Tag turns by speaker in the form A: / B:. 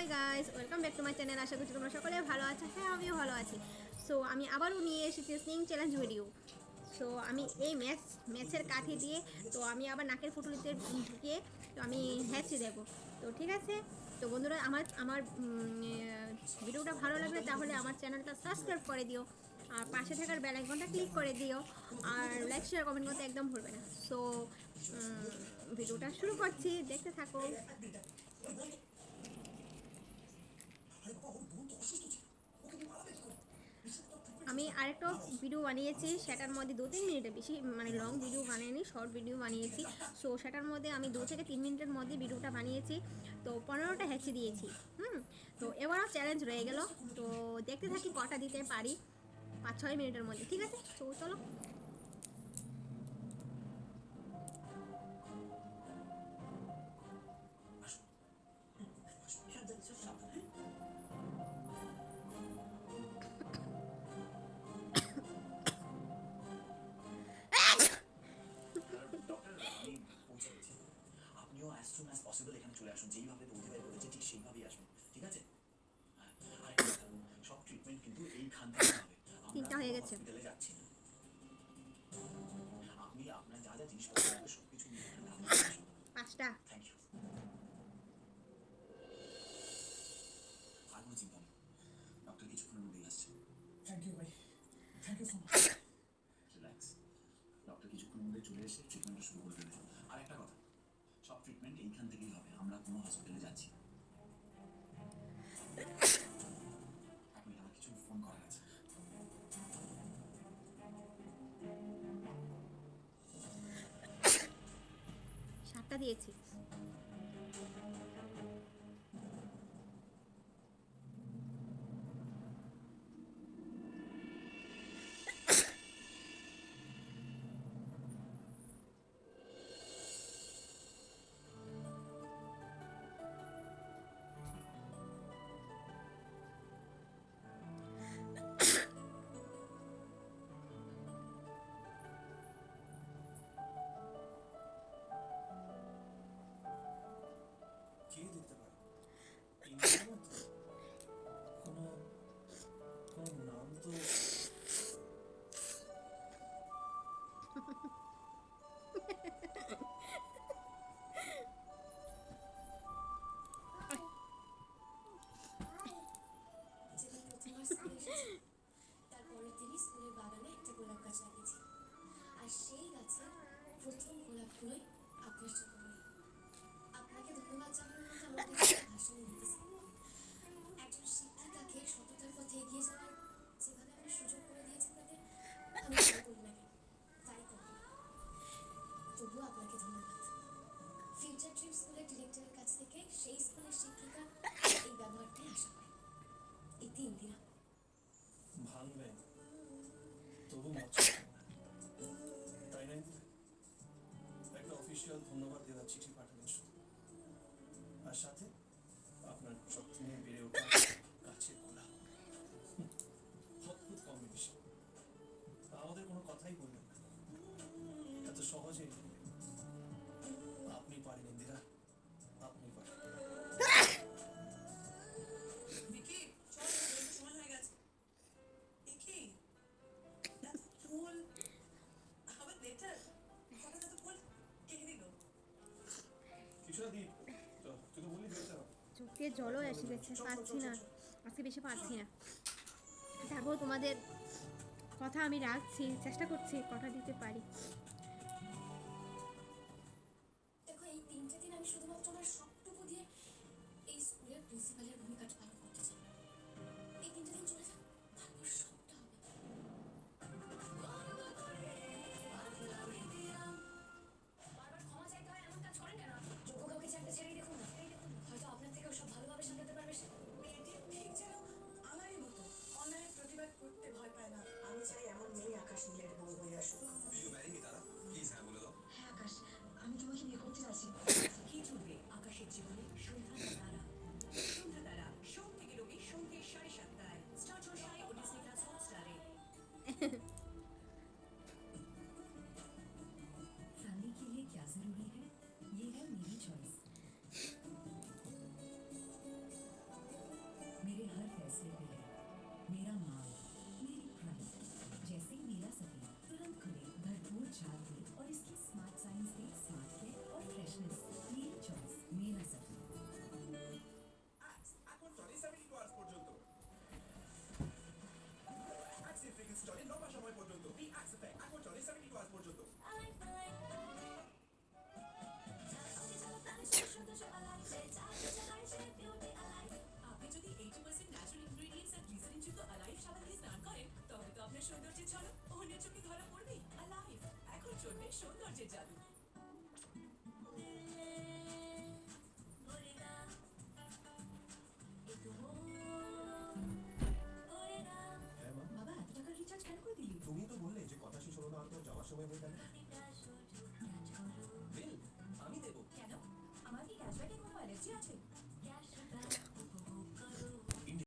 A: High guys, welcome back to my channel. আশা করছি তোমরা সকলে ভালো আছো। হ্যাঁ, আমিও ভালো আছি। সো আমি আবারও নিয়ে এসেছি সিং চ্যালেঞ্জ ভিডিও। সো আমি এই ম্যাচের কাঠি দিয়ে তো আমি আবার নাকের ফুটুলিতে ঢুকিয়ে তো আমি হ্যাচি দেবো। তো ঠিক আছে, তো বন্ধুরা আমার ভিডিওটা ভালো লাগলে তাহলে আমার চ্যানেলটা সাবস্ক্রাইব করে দিও, আর পাশে থাকার বেল আইকনটা ক্লিক করে দিও, আর লাইক শেয়ার কমেন্ট করতে একদম ভুলবে না। সো ভিডিওটা শুরু করছি, দেখতে থাকো। আমি আরেকটা ভিডিও বানিয়েছি, সেটার মধ্যে 2-3 মিনিটের বেশি মানে লং ভিডিও বানাইনি, শর্ট ভিডিও বানিয়েছি। সো সেটার মধ্যে আমি 2 থেকে 3 মিনিটের মধ্যে ভিডিওটা বানিয়েছি। তো 15টা হ্যাচি দিয়েছি। তো এবারও চ্যালেঞ্জ রয়ে গেল। তো দেখতে থাকি কটা দিতে পারি 5-6 মিনিটের মধ্যে। ঠিক আছে, তো চলো।
B: আপনিও as soon as possible এখানে চলে আসুন, যেইভাবে দৌড়ে বলেছে ঠিক সেইভাবেই আসবেন, ঠিক আছে? আরেকটা কথা, সব ট্রিটমেন্ট কিন্তু এইখান থেকে হবে।
A: তিনটা হয়ে গেছে,
B: হসপিটালে যাচ্ছি না। আপনি আপনার যা যা জিনিসপত্র লাগবে সবকিছু নিয়ে এখানে আসুন।
A: 5টা।
B: Thank you. আর কোনো চিন্তা নেই, ডক্টর কিছুক্ষণের মধ্যেই আসছে।
C: থ্যাংক ইউ ভাই, thank you so much.
B: Relax, doctor কিছুক্ষণের মধ্যে চলে এসে ট্রিটমেন্টটা শুরু করে দেবে। আর একটা কথা, সব ট্রিটমেন্ট এইখান থেকেই হবে, আমরা কোনো হসপিটালে যাচ্ছি না। আপনি আমার কিছু ফোন করা আছে।
A: 7টা দিয়েছি।
C: কে দিতে পারে? ইন্টারনেট কোনো কোনো নাম তো
D: তারপরের দিনই স্কুলের বাগানে একটা গোলাপ গাছ লাগিয়েছি, আর সেই গাছে প্রথম গোলাপগুলোই আপনার চোখে পড়ে। আপনাকে ধন্যবাদ জানানোর মতো আমার কাছে ভাষা নেই। একজন শিক্ষিকাকে সততার পথে এগিয়ে যাওয়ার যেভাবে আপনি সুযোগ করে দিয়েছেন, তাতে আমি মনে করি না কেন তাই করব। তবুও আপনাকে ধন্যবাদ। ফিউচার ড্রিম স্কুলের ডিরেক্টরের কাছ থেকে সেই স্কুলের শিক্ষিকা এই ব্যবহারটাই আশা করে। এই 3 দিন
C: ভাঙবেন তবু মত, তাই না? একটা অফিসিয়াল ধন্যবাদ দেওয়ার চিঠি পাঠাবেন শুধু, আর সাথে আপনার যত্নে বেড়ে ওঠা গাছের গোলাপ। অদ্ভুত কম্বিনেশন। আমাদের কোনো কথাই বলবেন না, এত সহজেই আপনি পারেন ইন্দিরা, আপনি পারেন।
E: ভিকি, চল বেরোতে সময় হয়ে গেছে। ভিকি, এত ফুল, আবার লেটার, হঠাৎ এত ফুল কে দিল?
C: কিছুটা দিই, তুই তো বললি দিতে হবে।
A: চোখ দিয়ে জলও এসে গেছে, পারছি না আজকে, বেশি পারছি না। তারপর তোমাদের কথা আমি রাখছি, চেষ্টা করছি কথা দিতে পারি।
D: দেখো, এই 3টে দিন আমি শুধুমাত্র আমার সবটুকু দিয়ে এই স্কুলের প্রিন্সিপালের ভূমিকাটা পালন করতে চাই। এই 3টে দিন চলে যাক, তারপর সবটা হবে। বারবার ক্ষমা চাইতে হয়, এমন কাজ করেন কেন? যোগ্য কাউকে চাইতে ছেড়েই দেখুন না, হয়তো আপনার থেকেও সব ভালোভাবে সামলাতে পারবে সে।
E: মেয়েটি ঠিক যেন আমারই মতো অন্যায়ের প্রতিবাদ করতে ভয় পায় না। আমি চাই এমন মেয়ে আকাশ নীলের বউ হয়ে আসুক।
F: You marry me, Tara? फैसले पे है। मेरा माल, मेरी प्राइड। जैसे ही मेरा सफेद तुरंत खुले भरपूर झाग और इसकी स्मार्ट साइंस से स्मार्ट केयर और फ्रेशनेस। मेरी चॉइस मेरा सफेद।
G: এখন চলে 72 আওয়ার্স পর্যন্ত অ্যাক্স ফ্রিকোয়েন্সি চলে লম্বা সময় পর্যন্ত এই অ্যাক্স এফেক্ট এখন চলে 72 আওয়ার্স পর্যন্ত
E: আপনি যদি 80% ন্যাচারাল ইনগ্রেডিয়েন্টস আর গ্লিসারিন যুক্ত অ্যালাইভ সাবান দিয়ে স্নান করেন তবে তো আপনার সৌন্দর্যের ঝলক অন্যের চোখে ধরা পড়বেই। অ্যালাইভ এখন চলবে সৌন্দর্যের জাদু।
G: হ্যাঁ মা
F: বাবা এত টাকার রিচার্জ কেন করে দিলি?
G: তুমি তো বললে যে কথা শেষ হলো না আর তোর যাওয়ার সময় হয়ে গেল